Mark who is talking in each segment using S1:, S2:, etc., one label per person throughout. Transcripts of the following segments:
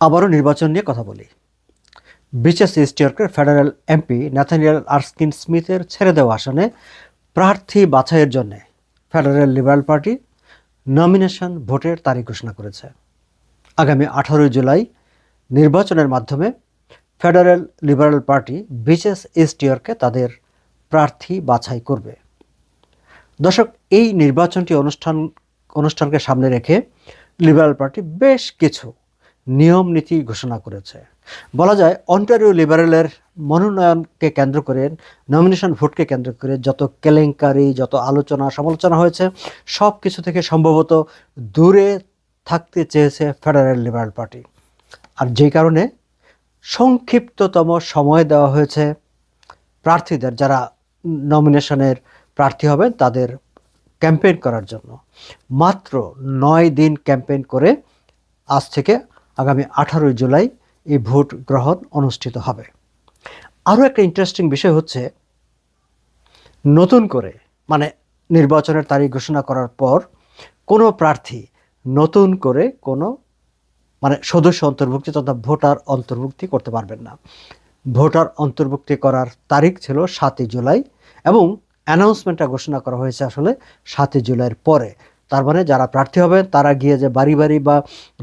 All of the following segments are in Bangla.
S1: আবারও নির্বাচন নিয়ে কথা বলি। ব্রিচেস ইস্ট ইয়র্কের ফেডারেল এমপি ন্যাথানিয়েল আরস্কিন স্মিথের ছেড়ে দেওয়া আসনে প্রার্থী বাছাইয়ের জন্য ফেডারেল লিবারেল পার্টি নমিনেশন ভোটের তারিখ ঘোষণা করেছে। আগামী 18 জুলাই নির্বাচনের মাধ্যমে federal liberal party breaches east ইয়র্কে তাদের প্রার্থী বাছাই করবে। দর্শক, এই নির্বাচনটি অনুষ্ঠানকে সামনে রেখে লিবারেল পার্টি বেশ কিছু নিয়ম নীতি ঘোষণা করেছে। বলা যায় অন্টারিও লিবারেলের মনোনয়নকে কেন্দ্র করে, নমিনেশন ভোটকে কেন্দ্র করে যত কেলেঙ্কারি, যত আলোচনা সমালোচনা হয়েছে, সব কিছু থেকে সম্ভবত দূরে থাকতে চেয়েছে ফেডারেল লিবারেল পার্টি। আর যেই কারণে সংক্ষিপ্ততম সময় দেওয়া হয়েছে প্রার্থীদের, যারা নমিনেশনের প্রার্থী হবেন তাদের ক্যাম্পেইন করার জন্য। মাত্র 9 দিন ক্যাম্পেইন করে আজ থেকে আগামী 18 জুলাই এই ভোট গ্রহণ অনুষ্ঠিত হবে। আরও একটা ইন্টারেস্টিং বিষয় হচ্ছে, নতুন করে নির্বাচনের তারিখ ঘোষণা করার পর কোনো প্রার্থী নতুন করে কোনো সদস্য অন্তর্ভুক্তি তথা ভোটার অন্তর্ভুক্তি করতে পারবেন না। ভোটার অন্তর্ভুক্তি করার তারিখ ছিল 7 জুলাই এবং অ্যানাউন্সমেন্টটা ঘোষণা করা হয়েছে আসলে 7 জুলাইয়ের পরে। তার মানে যারা প্রার্থী হবেন তারা গিয়ে যে বাড়ি বাড়ি বা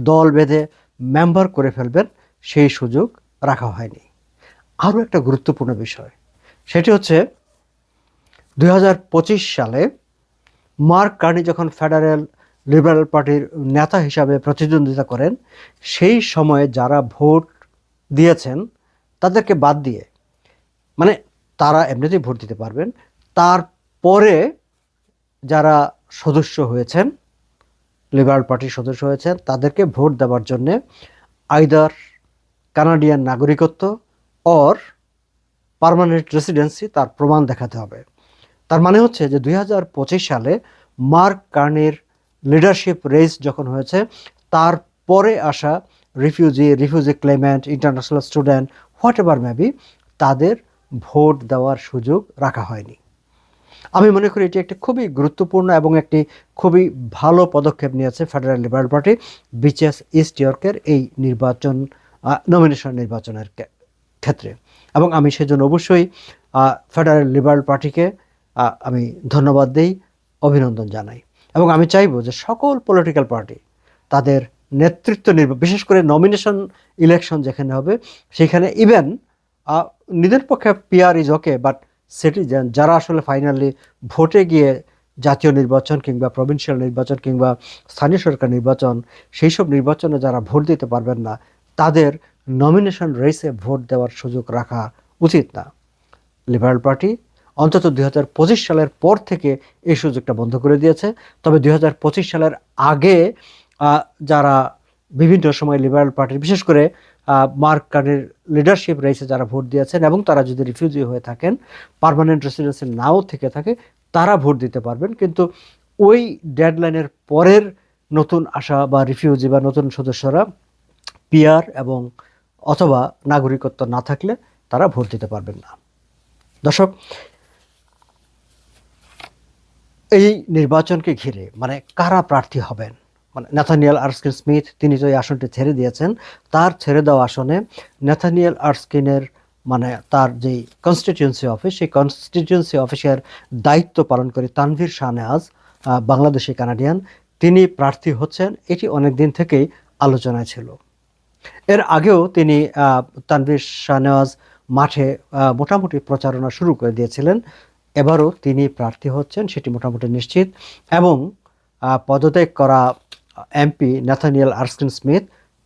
S1: দল বেঁধে মেম্বার করে ফেলবেন, সেই সুযোগ রাখা হয়নি। আরও একটা গুরুত্বপূর্ণ বিষয়, সেটি হচ্ছে 2025 সালে মার্ক কার্নি যখন ফেডারেল লিবারেল পার্টির নেতা হিসাবে প্রতিদ্বন্দ্বিতা করেন, সেই সময়ে যারা ভোট দিয়েছেন তাদেরকে বাদ দিয়ে, তারা এমনিতেই ভোট দিতে পারবেন, তারপরে যারা সদস্য হয়েছেন, লিবারেল পার্টির সদস্য হয়েছেন, তাদেরকে ভোট দেওয়ার জন্যে আইদার কানাডিয়ান নাগরিকত্ব অর পার্মানেন্ট রেসিডেন্সি তার প্রমাণ দেখাতে হবে। তার মানে হচ্ছে যে 2025 সালে মার্ক কার্নির লিডারশিপ রেস যখন হয়েছে, তারপরে আসা refugee Clement, international student, what ever maybe, তাদের ভোট দেওয়ার সুযোগ রাখা হয়নি। আমি মনে করি এটি একটি খুবই গুরুত্বপূর্ণ এবং একটি খুবই ভালো পদক্ষেপ নিয়েছে federal liberal party breaches east ইয়র্কের এই নমিনেশন নির্বাচনের ক্ষেত্রে। এবং আমি সেজন্য অবশ্যই ফেডারেল লিবারেল পার্টিকে আমি ধন্যবাদ দিই, অভিনন্দন জানাই। এবং আমি চাইব যে সকল পলিটিক্যাল পার্টি তাদের নেতৃত্ব বিশেষ করে নমিনেশন ইলেকশন যেখানে হবে, সেখানে ইভেন নিজের পক্ষে PR is okay, but citizen যারা আসলে ফাইনালি ভোটে গিয়ে জাতীয় নির্বাচন কিংবা প্রভিন্সিয়াল নির্বাচন কিংবা স্থানীয় সরকার নির্বাচন, সেই সব নির্বাচনে যারা ভোট দিতে পারবেন না, তাদের নমিনেশন রেসে ভোট দেওয়ার সুযোগ রাখা উচিত না। লিবারেল পার্টি অন্তত 2025 সালের পর থেকে এই সুযোগটা বন্ধ করে দিয়েছে। তবে 2025 সালের আগে যারা বিভিন্ন সময় লিবারেল পার্টির, বিশেষ করে মার্ক কার্নির লিডারশিপ রেসে যারা ভোট দিয়েছেন এবং তারা যদি রিফিউজি হয়ে থাকেন, পার্মানেন্ট রেসিডেন্সি নাও থেকে থাকে, তারা ভোট দিতে পারবেন। কিন্তু ওই ডেডলাইনের পরের নতুন আসা বা রিফিউজি বা নতুন সদস্যরা পিআর এবং অথবা নাগরিকত্ব না থাকলে তারা ভোট দিতে পারবেন না। দর্শক, এই নির্বাচনকে ঘিরে কারা প্রার্থী হবেন, ন্যাথানিয়েল আরস্কিন স্মিথ, তিনি তো এই আসনটি ছেড়ে দিয়েছেন। তার ছেড়ে দেওয়া আসনে ন্যাথানিয়েল আরস্কিনের তার যেই কনস্টিটিউয়েন্সি অফিস, সেই কনস্টিটিউয়েন্সি অফিসের দায়িত্ব পালন করে তানভীর শাহনেওয়াজ, বাংলাদেশি কানাডিয়ান, তিনি প্রার্থী হচ্ছেন। এটি অনেক দিন থেকেই আলোচনায় ছিল। এর আগেও তিনি তানভীর শাহনেওয়াজ মাঠে মোটামুটি প্রচারণা শুরু করে দিয়েছিলেন। এবারও তিনি প্রার্থী হচ্ছেন, সেটি মোটামুটি নিশ্চিত। এবং পদত্যাগ করা MP Nathaniel Erskine Smith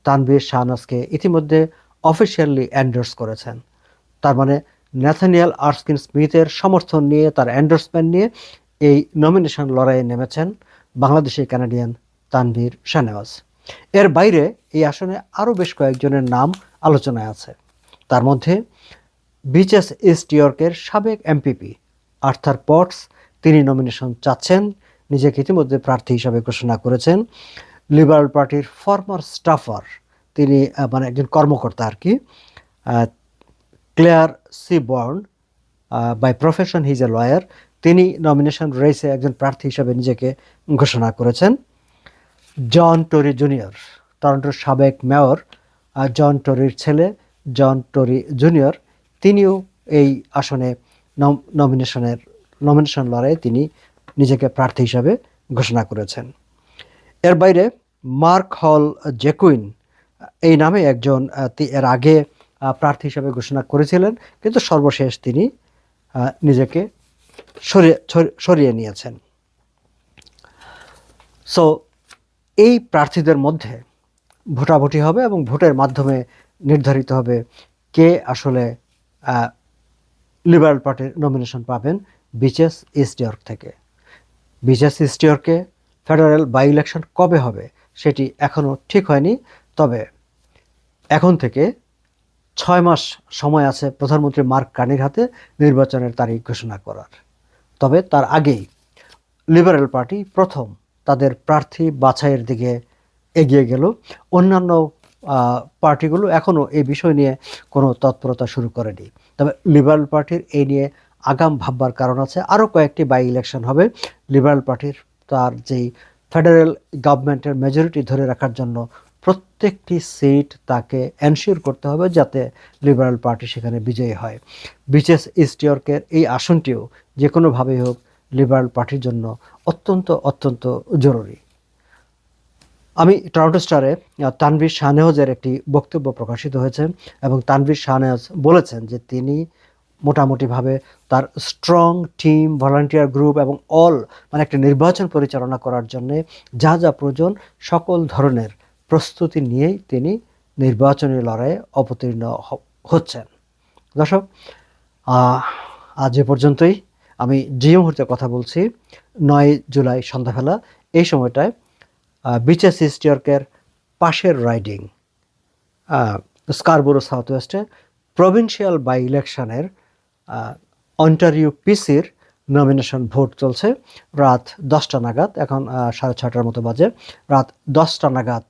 S1: Tanvir শাহনেওয়াজকে ইতিমধ্যে অফিসিয়ালি এন্ডোর্স করেছেন। তার মানে ন্যাথানিয়েল আরস্কিন স্মিথের সমর্থন নিয়ে, তার এন্ডোর্সমেন্ট নিয়ে এই নমিনেশন লড়াইয়ে নেমেছেন বাংলাদেশি কানাডিয়ান তানভীর শাহনেওয়াজ। এর বাইরে এই আসনে আরও বেশ কয়েকজনের নাম আলোচনায় আছে। তার মধ্যে ব্রিচেস ইস্ট ইয়র্কের সাবেক এমপিপি আর্থার পটস, তিনি নমিনেশন চাচ্ছেন, নিজেকে ইতিমধ্যে প্রার্থী হিসাবে ঘোষণা করেছেন। লিবারেল পার্টির ফর্মার স্টাফার, তিনি একজন কর্মকর্তা আর কি, Claire Seaborn, by profession he is a lawyer, তিনি নমিনেশন রেসে একজন প্রার্থী হিসাবে নিজেকে ঘোষণা করেছেন। জন টরি জুনিয়র, টরন্টোর সাবেক মেয়র, জন টরির ছেলে জন টরি জুনিয়র, তিনিও এই আসনে নমিনেশন লড়াইয়ে তিনি নিজেকে প্রার্থী হিসাবে ঘোষণা করেছেন। এর বাইরে মার্ক হল জেকুইন এই নামে একজন এর আগে প্রার্থী হিসাবে ঘোষণা করেছিলেন, কিন্তু সর্বশেষ তিনি নিজেকে সরিয়ে নিয়েছেন। সো এই প্রার্থীদের মধ্যে ভোটাভুটি হবে এবং ভোটের মাধ্যমে নির্ধারিত হবে কে আসলে লিবারেল পার্টির নমিনেশন পাবেন বিচেস ইস্ট ইয়র্ক থেকে। বিচেস ইস্ট ইয়র্কে ফেডারেল বাই ইলেকশন কবে হবে সেটি এখনও ঠিক হয়নি, তবে এখন থেকে 6 মাস সময় আছে প্রধানমন্ত্রী মার্ক কার্নির হাতে নির্বাচনের তারিখ ঘোষণা করার। তবে তার আগেই লিবারেল পার্টি প্রথম তাদের প্রার্থী বাছাইয়ের দিকে এগিয়ে গেল। অন্যান্য পার্টিগুলো এখনও এই বিষয় নিয়ে কোনো তৎপরতা শুরু করেনি। তবে লিবারেল পার্টির এই নিয়ে আগাম ভাববার কারণ আছে। আরও কয়েকটি বাই ইলেকশন হবে। লিবারেল পার্টির তার যেই ফেডারেল গভর্নমেন্টের মেজরিটি ধরে রাখার জন্য প্রত্যেকটি সিট তাকে এনশিওর করতে হবে যাতে লিবারেল পার্টি সেখানে বিজয়ী হয়। বিচেস ইস্ট ইয়র্কের এই আসনটিও যে কোনোভাবেই হোক লিবারেল পার্টির জন্য অত্যন্ত অত্যন্ত জরুরি। আমি টরন্টো স্টারে তানভীর শাহনেওয়াজের একটি বক্তব্য প্রকাশিত হয়েছে এবং তানভীর শাহনেওয়াজ বলেছেন যে তিনি মোটামুটিভাবে তার স্ট্রং টিম, ভলান্টিয়ার গ্রুপ এবং মানে একটা নির্বাচন পরিচালনা করার জন্য যা যা প্রয়োজন সকল ধরনের প্রস্তুতি নিয়েই তিনি নির্বাচনী লড়াইয়ে অবতীর্ণ হচ্ছেন। দর্শক, আজ এ পর্যন্তই। আমি যে মুহূর্তে কথা বলছি 9 জুলাই সন্ধ্যাবেলা এই সময়টায় বিচেস ইস্ট ইয়র্কের পাশের রাইডিং স্কারবোরো সাউথ ওয়েস্টে প্রভিন্সিয়াল বাই ইলেকশনের অন্টারিও পিসির নমিনেশন ভোট চলছে। রাত 10টা নাগাদ, এখন 6:30টার মতো বাজে, রাত 10টা নাগাদ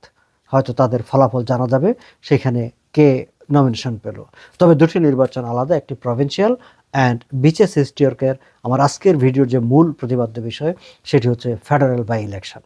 S1: হয়তো তাদের ফলাফল জানা যাবে সেখানে কে নমিনেশন পেল। তবে দুটি নির্বাচন আলাদা, একটি প্রভিন্সিয়াল অ্যান্ড বিচেস ইস্ট ইয়র্কের আমার আজকের ভিডিওর যে মূল প্রতিপাদ্য বিষয় সেটি হচ্ছে ফেডারেল বাই ইলেকশন।